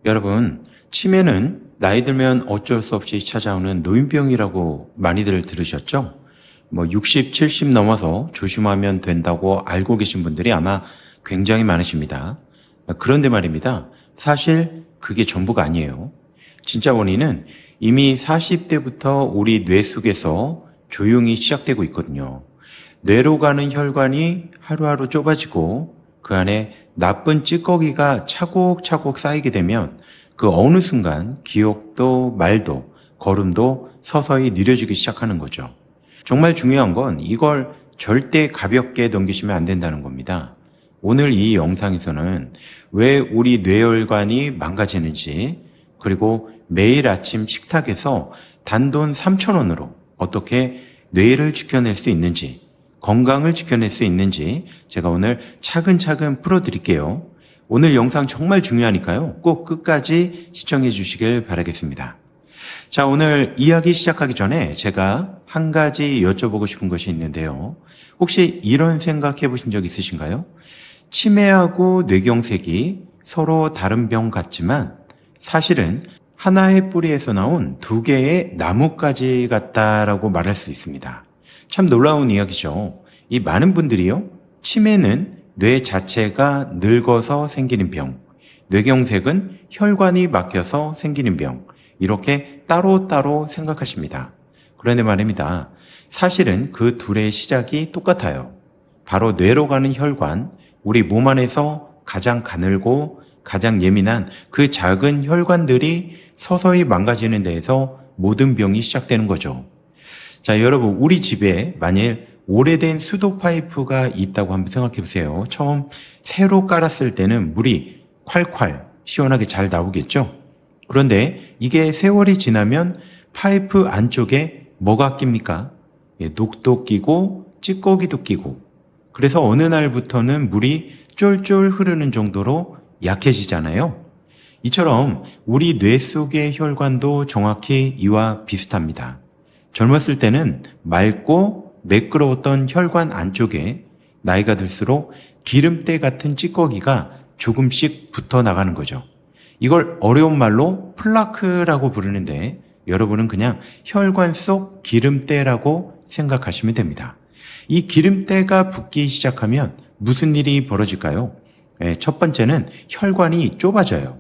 여러분, 치매는 나이 들면 어쩔 수 없이 찾아오는 노인병이라고 많이들 들으셨죠? 60, 70 넘어서 조심하면 된다고 알고 계신 분들이 아마 굉장히 많으십니다. 그런데 말입니다. 사실 그게 전부가 아니에요. 진짜 원인은 이미 40대부터 우리 뇌 속에서 조용히 시작되고 있거든요. 뇌로 가는 혈관이 하루하루 좁아지고 그 안에 나쁜 찌꺼기가 차곡차곡 쌓이게 되면 그 어느 순간 기억도 말도 걸음도 서서히 느려지기 시작하는 거죠. 정말 중요한 건 이걸 절대 가볍게 넘기시면 안 된다는 겁니다. 오늘 이 영상에서는 왜 우리 뇌혈관이 망가지는지, 그리고 매일 아침 식탁에서 단돈 3,000원으로 어떻게 뇌를 지켜낼 수 있는지, 건강을 지켜낼 수 있는지 제가 오늘 차근차근 풀어드릴게요. 오늘 영상 정말 중요하니까요. 꼭 끝까지 시청해 주시길 바라겠습니다. 자, 오늘 이야기 시작하기 전에 제가 한 가지 여쭤보고 싶은 것이 있는데요. 혹시 이런 생각 해보신 적 있으신가요? 치매하고 뇌경색이 서로 다른 병 같지만 사실은 하나의 뿌리에서 나온 두 개의 나뭇가지 같다라고 말할 수 있습니다. 참 놀라운 이야기죠. 이 많은 분들이요, 치매는 뇌 자체가 늙어서 생기는 병, 뇌경색은 혈관이 막혀서 생기는 병, 이렇게 따로따로 생각하십니다. 그런데 말입니다. 사실은 그 둘의 시작이 똑같아요. 바로 뇌로 가는 혈관, 우리 몸 안에서 가장 가늘고 가장 예민한 그 작은 혈관들이 서서히 망가지는 데에서 모든 병이 시작되는 거죠. 자, 여러분, 우리 집에 만일 오래된 수도 파이프가 있다고 한번 생각해 보세요. 처음 새로 깔았을 때는 물이 콸콸 시원하게 잘 나오겠죠? 그런데 이게 세월이 지나면 파이프 안쪽에 뭐가 낍니까? 녹도 끼고 찌꺼기도 끼고, 그래서 어느 날부터는 물이 쫄쫄 흐르는 정도로 약해지잖아요. 이처럼 우리 뇌 속의 혈관도 정확히 이와 비슷합니다. 젊었을 때는 맑고 매끄러웠던 혈관 안쪽에 나이가 들수록 기름때 같은 찌꺼기가 조금씩 붙어 나가는 거죠. 이걸 어려운 말로 플라크라고 부르는데 여러분은 그냥 혈관 속 기름때라고 생각하시면 됩니다. 이 기름때가 붙기 시작하면 무슨 일이 벌어질까요? 첫 번째는 혈관이 좁아져요.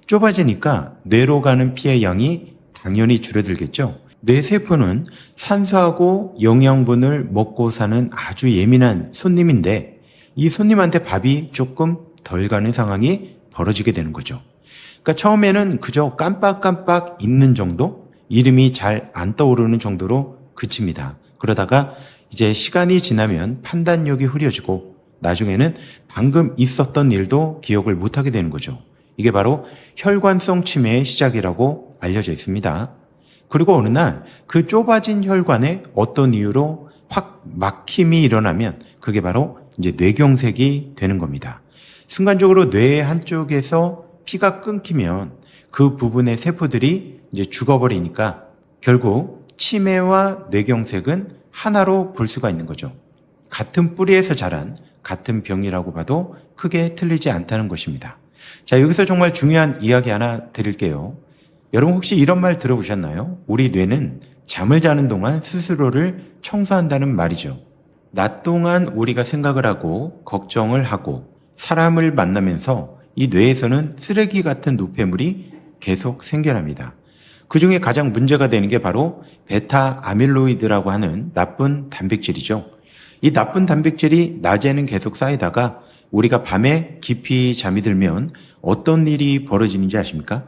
좁아지니까 뇌로 가는 피의 양이 당연히 줄어들겠죠. 뇌세포는 산소하고 영양분을 먹고 사는 아주 예민한 손님인데 이 손님한테 밥이 조금 덜 가는 상황이 벌어지게 되는 거죠. 그러니까 처음에는 그저 깜빡깜빡 있는 정도, 이름이 잘 안 떠오르는 정도로 그칩니다. 그러다가 이제 시간이 지나면 판단력이 흐려지고 나중에는 방금 있었던 일도 기억을 못하게 되는 거죠. 이게 바로 혈관성 치매의 시작이라고 알려져 있습니다. 그리고 어느 날 그 좁아진 혈관에 어떤 이유로 확 막힘이 일어나면 그게 바로 이제 뇌경색이 되는 겁니다. 순간적으로 뇌의 한쪽에서 피가 끊기면 그 부분의 세포들이 이제 죽어버리니까 결국 치매와 뇌경색은 하나로 볼 수가 있는 거죠. 같은 뿌리에서 자란 같은 병이라고 봐도 크게 틀리지 않다는 것입니다. 자, 여기서 정말 중요한 이야기 하나 드릴게요. 여러분 혹시 이런 말 들어보셨나요? 우리 뇌는 잠을 자는 동안 스스로를 청소한다는 말이죠. 낮 동안 우리가 생각을 하고 걱정을 하고 사람을 만나면서 이 뇌에서는 쓰레기 같은 노폐물이 계속 생겨납니다. 그 중에 가장 문제가 되는 게 바로 베타 아밀로이드라고 하는 나쁜 단백질이죠. 이 나쁜 단백질이 낮에는 계속 쌓이다가 우리가 밤에 깊이 잠이 들면 어떤 일이 벌어지는지 아십니까?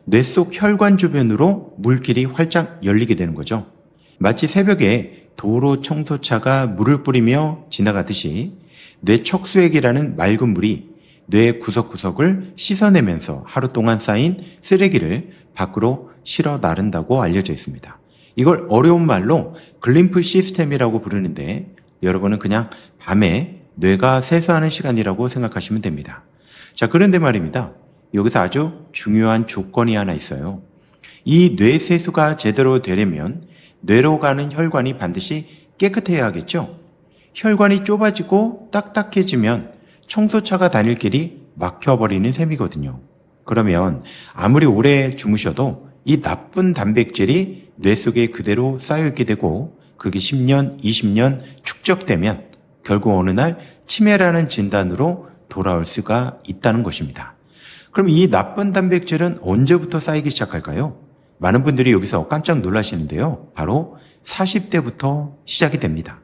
뇌 속 혈관 주변으로 물길이 활짝 열리게 되는 거죠. 마치 새벽에 도로 청소차가 물을 뿌리며 지나가듯이 뇌 척수액이라는 맑은 물이 뇌 구석구석을 씻어내면서 하루 동안 쌓인 쓰레기를 밖으로 실어 나른다고 알려져 있습니다. 이걸 어려운 말로 글림프 시스템이라고 부르는데 여러분은 그냥 밤에 뇌가 세수하는 시간이라고 생각하시면 됩니다. 자, 그런데 말입니다. 여기서 아주 중요한 조건이 하나 있어요. 이 뇌 세수가 제대로 되려면 뇌로 가는 혈관이 반드시 깨끗해야 하겠죠. 혈관이 좁아지고 딱딱해지면 청소차가 다닐 길이 막혀버리는 셈이거든요. 그러면 아무리 오래 주무셔도 이 나쁜 단백질이 뇌 속에 그대로 쌓여있게 되고 그게 10년, 20년 축적되면 결국 어느 날 치매라는 진단으로 돌아올 수가 있다는 것입니다. 그럼 이 나쁜 단백질은 언제부터 쌓이기 시작할까요? 많은 분들이 여기서 깜짝 놀라시는데요. 바로 40대부터 시작이 됩니다.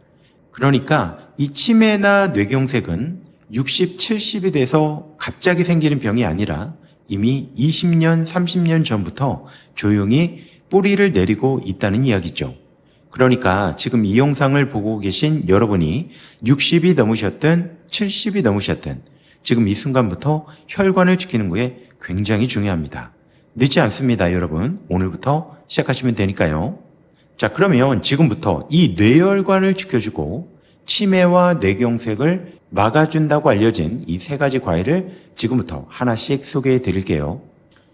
그러니까 이 치매나 뇌경색은 60, 70이 돼서 갑자기 생기는 병이 아니라 이미 20년, 30년 전부터 조용히 뿌리를 내리고 있다는 이야기죠. 그러니까 지금 이 영상을 보고 계신 여러분이 60이 넘으셨든 70이 넘으셨든 지금 이 순간부터 혈관을 지키는 게 굉장히 중요합니다. 늦지 않습니다, 여러분. 오늘부터 시작하시면 되니까요. 자, 그러면 지금부터 이 뇌혈관을 지켜주고 치매와 뇌경색을 막아준다고 알려진 이 세 가지 과일을 지금부터 하나씩 소개해 드릴게요.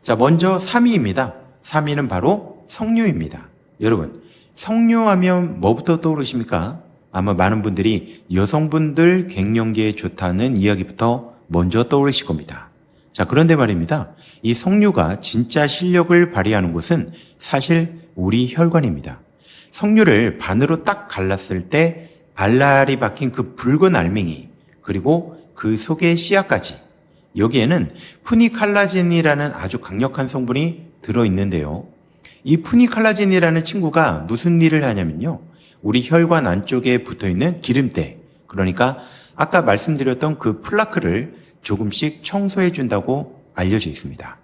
자, 먼저 3위입니다. 3위는 바로 석류입니다. 여러분, 석류하면 뭐부터 떠오르십니까? 아마 많은 분들이 여성분들 갱년기에 좋다는 이야기부터 먼저 떠오르실 겁니다. 자, 그런데 말입니다. 이 석류가 진짜 실력을 발휘하는 곳은 사실 우리 혈관입니다. 석류를 반으로 딱 갈랐을 때 알알이 박힌 그 붉은 알맹이 그리고 그 속의 씨앗까지 여기에는 푸니칼라진이라는 아주 강력한 성분이 들어있는데요. 이 푸니칼라진이라는 친구가 무슨 일을 하냐면요. 우리 혈관 안쪽에 붙어있는 기름때 그러니까 아까 말씀드렸던 그 플라크를 조금씩 청소해 준다고 알려져 있습니다.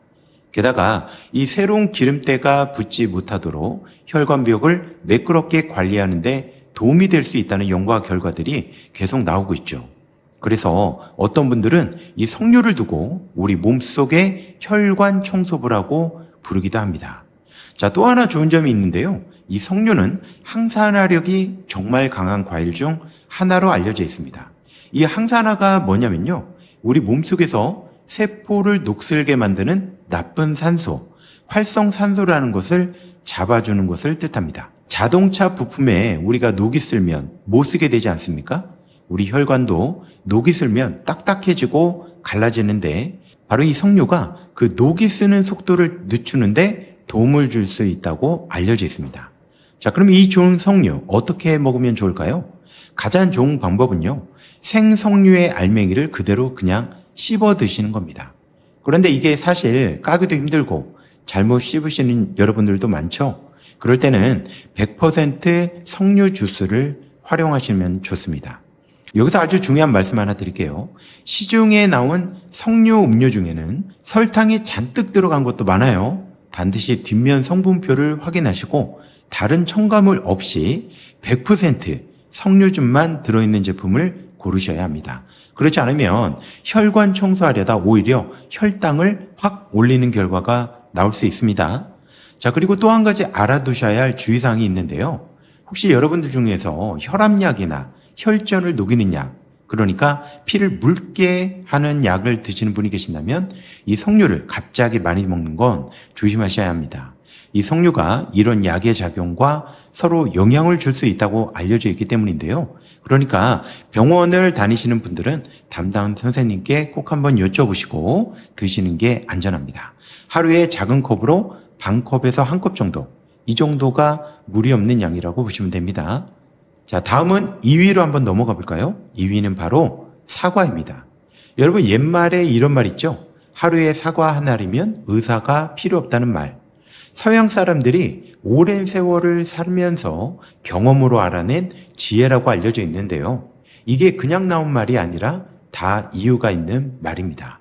게다가 이 새로운 기름때가 붙지 못하도록 혈관벽을 매끄럽게 관리하는 데 도움이 될 수 있다는 연구 결과들이 계속 나오고 있죠. 그래서 어떤 분들은 이 석류를 두고 우리 몸속의 혈관 청소부라고 부르기도 합니다. 자, 또 하나 좋은 점이 있는데요. 이 석류는 항산화력이 정말 강한 과일 중 하나로 알려져 있습니다. 이 항산화가 뭐냐면요. 우리 몸속에서 세포를 녹슬게 만드는 나쁜 산소, 활성산소라는 것을 잡아주는 것을 뜻합니다. 자동차 부품에 우리가 녹이 슬면 못 쓰게 되지 않습니까? 우리 혈관도 녹이 슬면 딱딱해지고 갈라지는데 바로 이 석류가 그 녹이 쓰는 속도를 늦추는데 도움을 줄 수 있다고 알려져 있습니다. 자, 그럼 이 좋은 석류 어떻게 먹으면 좋을까요? 가장 좋은 방법은요. 생석류의 알맹이를 그대로 그냥 씹어 드시는 겁니다. 그런데 이게 사실 까기도 힘들고 잘못 씹으시는 여러분들도 많죠? 그럴 때는 100% 석류 주스를 활용하시면 좋습니다. 여기서 아주 중요한 말씀 하나 드릴게요. 시중에 나온 석류 음료 중에는 설탕이 잔뜩 들어간 것도 많아요. 반드시 뒷면 성분표를 확인하시고 다른 첨가물 없이 100% 석류즙만 들어있는 제품을 고르셔야 합니다. 그렇지 않으면 혈관 청소하려다 오히려 혈당을 확 올리는 결과가 나올 수 있습니다. 자, 그리고 또 한 가지 알아두셔야 할 주의사항이 있는데요. 혹시 여러분들 중에서 혈압약이나 혈전을 녹이는 약, 그러니까 피를 묽게 하는 약을 드시는 분이 계신다면 이 석류를 갑자기 많이 먹는 건 조심하셔야 합니다. 이 석류가 이런 약의 작용과 서로 영향을 줄 수 있다고 알려져 있기 때문인데요. 그러니까 병원을 다니시는 분들은 담당 선생님께 꼭 한번 여쭤보시고 드시는 게 안전합니다. 하루에 작은 컵으로 반 컵에서 한 컵 정도, 이 정도가 무리 없는 양이라고 보시면 됩니다. 자, 다음은 2위로 한번 넘어가 볼까요? 2위는 바로 사과입니다. 여러분 옛말에 이런 말 있죠? 하루에 사과 한 알이면 의사가 필요 없다는 말. 서양 사람들이 오랜 세월을 살면서 경험으로 알아낸 지혜라고 알려져 있는데요. 이게 그냥 나온 말이 아니라 다 이유가 있는 말입니다.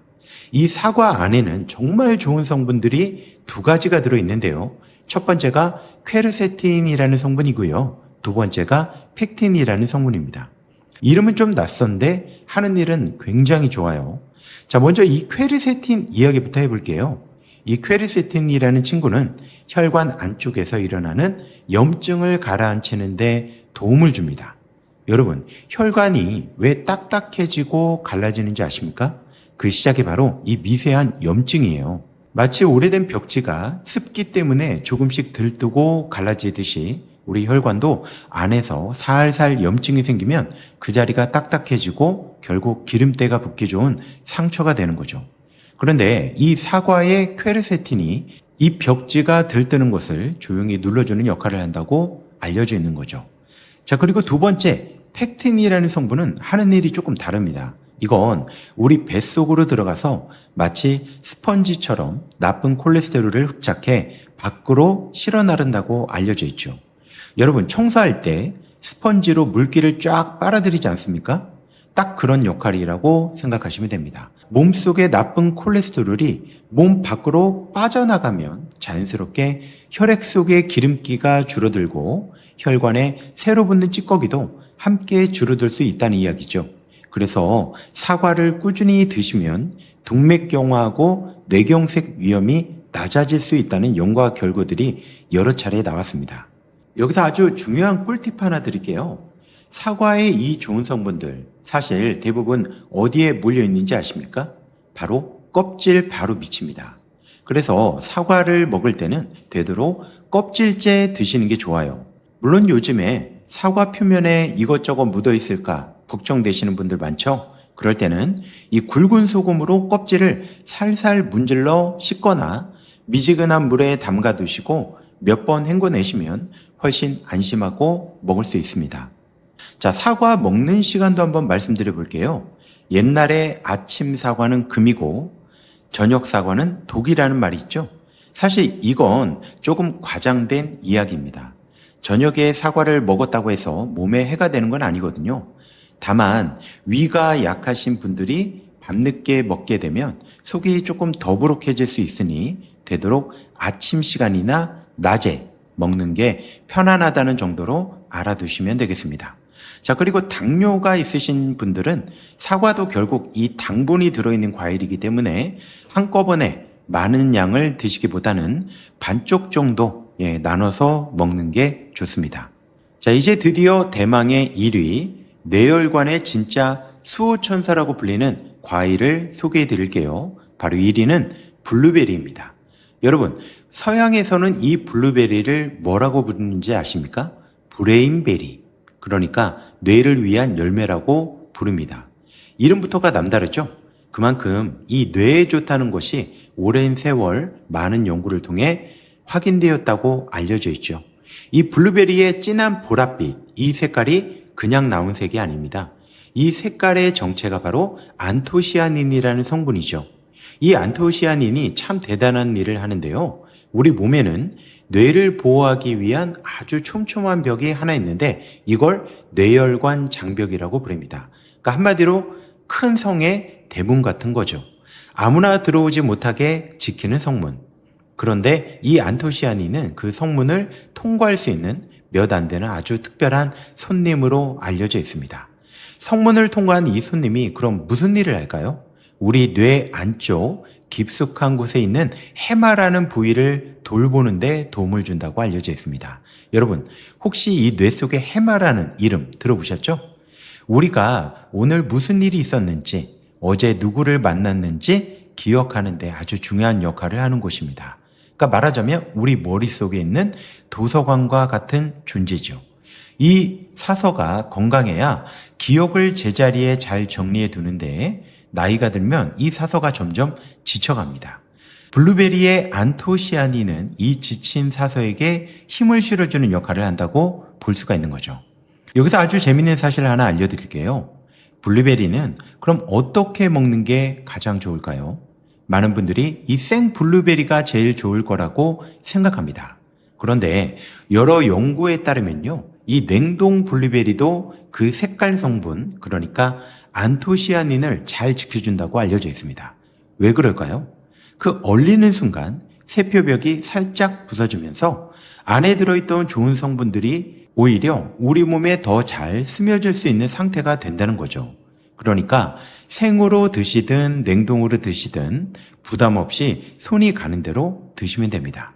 이 사과 안에는 정말 좋은 성분들이 두 가지가 들어있는데요. 첫 번째가 퀘르세틴이라는 성분이고요. 두 번째가 펙틴이라는 성분입니다. 이름은 좀 낯선데 하는 일은 굉장히 좋아요. 자, 먼저 이 퀘르세틴 이야기부터 해볼게요. 이 퀘르세틴이라는 친구는 혈관 안쪽에서 일어나는 염증을 가라앉히는 데 도움을 줍니다. 여러분, 혈관이 왜 딱딱해지고 갈라지는지 아십니까? 그 시작이 바로 이 미세한 염증이에요. 마치 오래된 벽지가 습기 때문에 조금씩 들뜨고 갈라지듯이 우리 혈관도 안에서 살살 염증이 생기면 그 자리가 딱딱해지고 결국 기름때가 붙기 좋은 상처가 되는 거죠. 그런데 이 사과의 퀘르세틴이 이 벽지가 들뜨는 것을 조용히 눌러주는 역할을 한다고 알려져 있는 거죠. 자, 그리고 두 번째, 팩틴이라는 성분은 하는 일이 조금 다릅니다. 이건 우리 뱃속으로 들어가서 마치 스펀지처럼 나쁜 콜레스테롤을 흡착해 밖으로 실어 나른다고 알려져 있죠. 여러분, 청소할 때 스펀지로 물기를 쫙 빨아들이지 않습니까? 딱 그런 역할이라고 생각하시면 됩니다. 몸속의 나쁜 콜레스테롤이 몸 밖으로 빠져나가면 자연스럽게 혈액 속의 기름기가 줄어들고 혈관에 새로 붙는 찌꺼기도 함께 줄어들 수 있다는 이야기죠. 그래서 사과를 꾸준히 드시면 동맥경화하고 뇌경색 위험이 낮아질 수 있다는 연구 결과들이 여러 차례 나왔습니다. 여기서 아주 중요한 꿀팁 하나 드릴게요. 사과의 이 좋은 성분들 사실 대부분 어디에 몰려 있는지 아십니까? 바로 껍질 바로 밑입니다. 그래서 사과를 먹을 때는 되도록 껍질째 드시는 게 좋아요. 물론 요즘에 사과 표면에 이것저것 묻어 있을까 걱정되시는 분들 많죠? 그럴 때는 이 굵은 소금으로 껍질을 살살 문질러 씻거나 미지근한 물에 담가 두시고 몇 번 헹궈내시면 훨씬 안심하고 먹을 수 있습니다. 자, 사과 먹는 시간도 한번 말씀드려 볼게요. 옛날에 아침 사과는 금이고 저녁 사과는 독이라는 말이 있죠. 사실 이건 조금 과장된 이야기입니다. 저녁에 사과를 먹었다고 해서 몸에 해가 되는 건 아니거든요. 다만 위가 약하신 분들이 밤늦게 먹게 되면 속이 조금 더부룩해질 수 있으니 되도록 아침 시간이나 낮에 먹는 게 편안하다는 정도로 알아두시면 되겠습니다. 자, 그리고 당뇨가 있으신 분들은 사과도 결국 이 당분이 들어있는 과일이기 때문에 한꺼번에 많은 양을 드시기보다는 반쪽 정도 나눠서 먹는 게 좋습니다. 자, 이제 드디어 대망의 1위, 뇌혈관의 진짜 수호천사라고 불리는 과일을 소개해 드릴게요. 바로 1위는 블루베리입니다. 여러분, 서양에서는 이 블루베리를 뭐라고 부르는지 아십니까? 브레인베리. 그러니까 뇌를 위한 열매라고 부릅니다. 이름부터가 남다르죠? 그만큼 이 뇌에 좋다는 것이 오랜 세월 많은 연구를 통해 확인되었다고 알려져 있죠. 이 블루베리의 진한 보랏빛, 이 색깔이 그냥 나온 색이 아닙니다. 이 색깔의 정체가 바로 안토시아닌이라는 성분이죠. 이 안토시아닌이 참 대단한 일을 하는데요. 우리 몸에는 뇌를 보호하기 위한 아주 촘촘한 벽이 하나 있는데 이걸 뇌혈관 장벽이라고 부릅니다. 그러니까 한마디로 큰 성의 대문 같은 거죠. 아무나 들어오지 못하게 지키는 성문. 그런데 이 안토시아닌은 그 성문을 통과할 수 있는 몇 안 되는 아주 특별한 손님으로 알려져 있습니다. 성문을 통과한 이 손님이 그럼 무슨 일을 할까요? 우리 뇌 안쪽 깊숙한 곳에 있는 해마라는 부위를 돌보는 데 도움을 준다고 알려져 있습니다. 여러분, 혹시 이 뇌 속에 해마라는 이름 들어보셨죠? 우리가 오늘 무슨 일이 있었는지, 어제 누구를 만났는지 기억하는 데 아주 중요한 역할을 하는 곳입니다. 그러니까 말하자면 우리 머릿속에 있는 도서관과 같은 존재죠. 이 사서가 건강해야 기억을 제자리에 잘 정리해 두는데 나이가 들면 이 사서가 점점 지쳐갑니다. 블루베리의 안토시아닌은 이 지친 사서에게 힘을 실어주는 역할을 한다고 볼 수가 있는 거죠. 여기서 아주 재밌는 사실 하나 알려드릴게요. 블루베리는 그럼 어떻게 먹는 게 가장 좋을까요? 많은 분들이 이 생 블루베리가 제일 좋을 거라고 생각합니다. 그런데 여러 연구에 따르면요, 이 냉동 블루베리도 그 색깔 성분, 그러니까 안토시아닌을 잘 지켜준다고 알려져 있습니다. 왜 그럴까요? 그 얼리는 순간 세표벽이 살짝 부서지면서 안에 들어있던 좋은 성분들이 오히려 우리 몸에 더 잘 스며질 수 있는 상태가 된다는 거죠. 그러니까 생으로 드시든 냉동으로 드시든 부담 없이 손이 가는 대로 드시면 됩니다.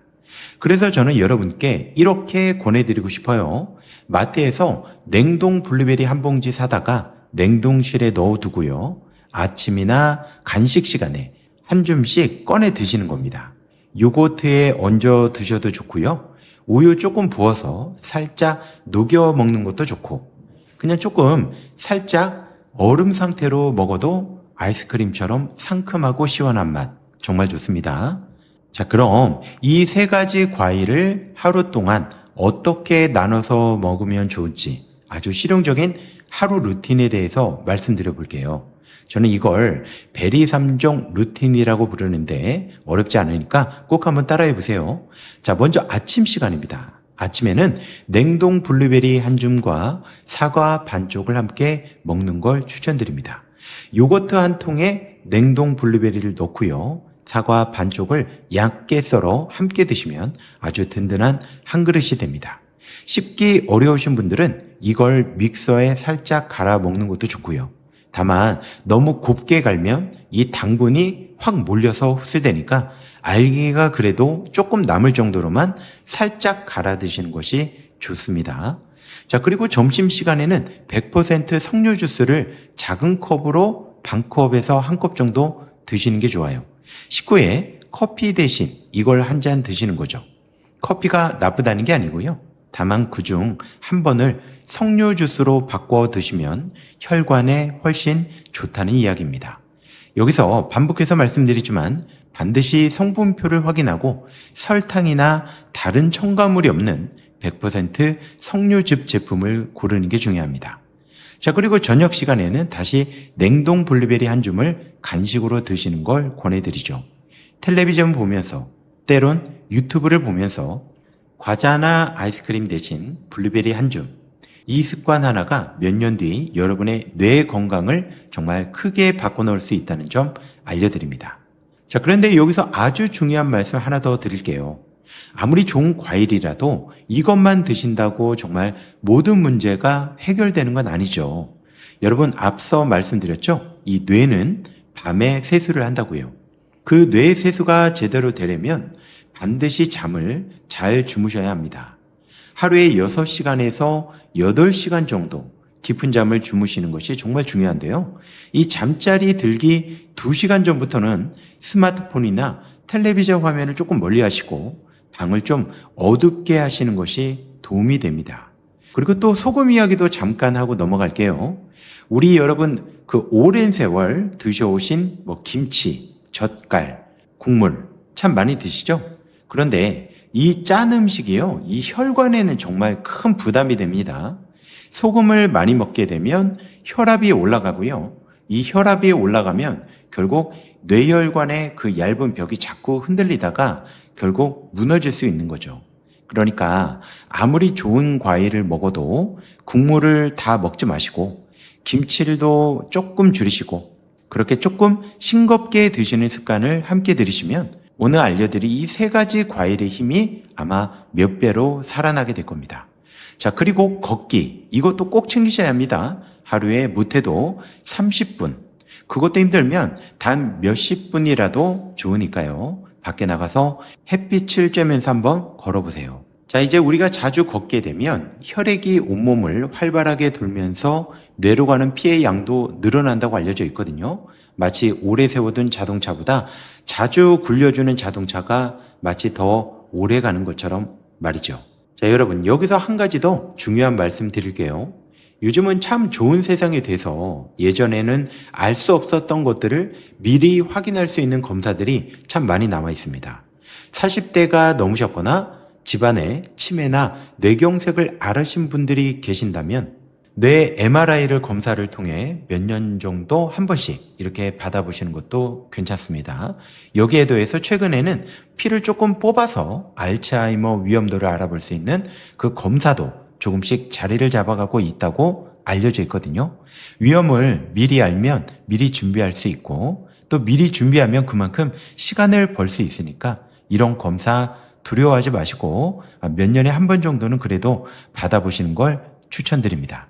그래서 저는 여러분께 이렇게 권해드리고 싶어요. 마트에서 냉동 블루베리 한 봉지 사다가 냉동실에 넣어두고요. 아침이나 간식 시간에 한 줌씩 꺼내 드시는 겁니다. 요거트에 얹어 드셔도 좋고요. 우유 조금 부어서 살짝 녹여 먹는 것도 좋고 그냥 조금 살짝 얼음 상태로 먹어도 아이스크림처럼 상큼하고 시원한 맛 정말 좋습니다. 자, 그럼 이 세 가지 과일을 하루 동안 어떻게 나눠서 먹으면 좋을지 아주 실용적인 하루 루틴에 대해서 말씀드려 볼게요. 저는 이걸 베리 3종 루틴이라고 부르는데 어렵지 않으니까 꼭 한번 따라해 보세요. 자, 먼저 아침 시간입니다. 아침에는 냉동 블루베리 한 줌과 사과 반쪽을 함께 먹는 걸 추천드립니다. 요거트 한 통에 냉동 블루베리를 넣고요. 사과 반쪽을 얇게 썰어 함께 드시면 아주 든든한 한 그릇이 됩니다. 씹기 어려우신 분들은 이걸 믹서에 살짝 갈아 먹는 것도 좋고요. 다만 너무 곱게 갈면 이 당분이 확 몰려서 흡수되니까 알기가 그래도 조금 남을 정도로만 살짝 갈아 드시는 것이 좋습니다. 자, 그리고 점심시간에는 100% 석류 주스를 작은 컵으로 반 컵에서 한 컵 정도 드시는 게 좋아요. 식후에 커피 대신 이걸 한 잔 드시는 거죠. 커피가 나쁘다는 게 아니고요. 다만 그중 한 번을 석류 주스로 바꿔 드시면 혈관에 훨씬 좋다는 이야기입니다. 여기서 반복해서 말씀드리지만 반드시 성분표를 확인하고 설탕이나 다른 첨가물이 없는 100% 석류즙 제품을 고르는 게 중요합니다. 자, 그리고 저녁 시간에는 다시 냉동 블루베리 한 줌을 간식으로 드시는 걸 권해드리죠. 텔레비전 보면서 때론 유튜브를 보면서 과자나 아이스크림 대신 블루베리 한 줌. 이 습관 하나가 몇 년 뒤 여러분의 뇌 건강을 정말 크게 바꿔놓을 수 있다는 점 알려드립니다. 자, 그런데 여기서 아주 중요한 말씀 하나 더 드릴게요. 아무리 좋은 과일이라도 이것만 드신다고 정말 모든 문제가 해결되는 건 아니죠. 여러분, 앞서 말씀드렸죠? 이 뇌는 밤에 세수를 한다고요. 그 뇌 세수가 제대로 되려면 반드시 잠을 잘 주무셔야 합니다. 하루에 6시간에서 8시간 정도 깊은 잠을 주무시는 것이 정말 중요한데요. 이 잠자리 들기 2시간 전부터는 스마트폰이나 텔레비전 화면을 조금 멀리 하시고 방을 좀 어둡게 하시는 것이 도움이 됩니다. 그리고 또 소금 이야기도 잠깐 하고 넘어갈게요. 우리 여러분 그 오랜 세월 드셔오신 김치, 젓갈, 국물 참 많이 드시죠? 그런데 이 짠 음식이요, 이 혈관에는 정말 큰 부담이 됩니다. 소금을 많이 먹게 되면 혈압이 올라가고요. 이 혈압이 올라가면 결국 뇌혈관의 그 얇은 벽이 자꾸 흔들리다가 결국 무너질 수 있는 거죠. 그러니까 아무리 좋은 과일을 먹어도 국물을 다 먹지 마시고 김치를도 조금 줄이시고 그렇게 조금 싱겁게 드시는 습관을 함께 들이시면 오늘 알려드릴 이 세 가지 과일의 힘이 아마 몇 배로 살아나게 될 겁니다. 자, 그리고 걷기. 이것도 꼭 챙기셔야 합니다. 하루에 못해도 30분. 그것도 힘들면 단 몇십 분이라도 좋으니까요. 밖에 나가서 햇빛을 쬐면서 한번 걸어보세요. 자, 이제 우리가 자주 걷게 되면 혈액이 온몸을 활발하게 돌면서 뇌로 가는 피의 양도 늘어난다고 알려져 있거든요. 마치 오래 세워둔 자동차보다 자주 굴려주는 자동차가 마치 더 오래 가는 것처럼 말이죠. 자, 여러분, 여기서 한 가지 더 중요한 말씀 드릴게요. 요즘은 참 좋은 세상이 돼서 예전에는 알 수 없었던 것들을 미리 확인할 수 있는 검사들이 참 많이 남아 있습니다. 40대가 넘으셨거나 집안에 치매나 뇌경색을 앓으신 분들이 계신다면 뇌 MRI를 검사를 통해 몇 년 정도 한 번씩 이렇게 받아보시는 것도 괜찮습니다. 여기에 더해서 최근에는 피를 조금 뽑아서 알츠하이머 위험도를 알아볼 수 있는 그 검사도 조금씩 자리를 잡아가고 있다고 알려져 있거든요. 위험을 미리 알면 미리 준비할 수 있고 또 미리 준비하면 그만큼 시간을 벌 수 있으니까 이런 검사 두려워하지 마시고 몇 년에 한 번 정도는 그래도 받아보시는 걸 추천드립니다.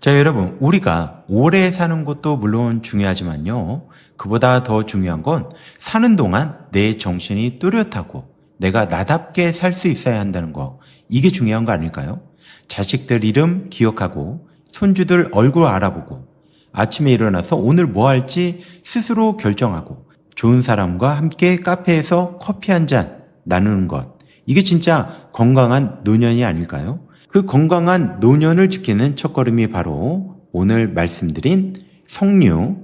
자, 여러분, 우리가 오래 사는 것도 물론 중요하지만요. 그보다 더 중요한 건 사는 동안 내 정신이 뚜렷하고 내가 나답게 살 수 있어야 한다는 거. 이게 중요한 거 아닐까요? 자식들 이름 기억하고 손주들 얼굴 알아보고 아침에 일어나서 오늘 뭐 할지 스스로 결정하고 좋은 사람과 함께 카페에서 커피 한 잔 나누는 것. 이게 진짜 건강한 노년이 아닐까요? 그 건강한 노년을 지키는 첫걸음이 바로 오늘 말씀드린 석류,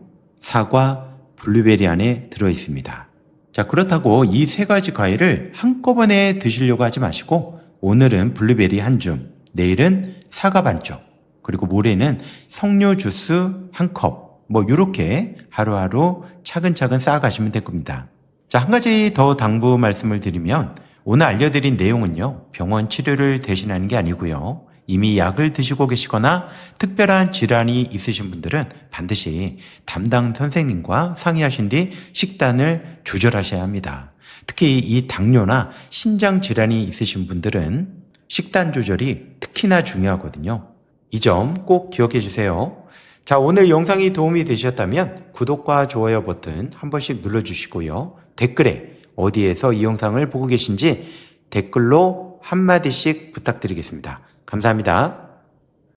사과, 블루베리 안에 들어 있습니다. 자, 그렇다고 이 세 가지 과일을 한꺼번에 드시려고 하지 마시고 오늘은 블루베리 한 줌, 내일은 사과 반쪽, 그리고 모레는 석류 주스 한 컵, 뭐 이렇게 하루하루 차근차근 쌓아가시면 될 겁니다. 자, 한 가지 더 당부 말씀을 드리면 오늘 알려드린 내용은요, 병원 치료를 대신하는 게 아니고요. 이미 약을 드시고 계시거나 특별한 질환이 있으신 분들은 반드시 담당 선생님과 상의하신 뒤 식단을 조절하셔야 합니다. 특히 이 당뇨나 신장 질환이 있으신 분들은 식단 조절이 특히나 중요하거든요. 이 점 꼭 기억해 주세요. 자, 오늘 영상이 도움이 되셨다면 구독과 좋아요 버튼 한 번씩 눌러주시고요. 댓글에 어디에서 이 영상을 보고 계신지 댓글로 한마디씩 부탁드리겠습니다. 감사합니다.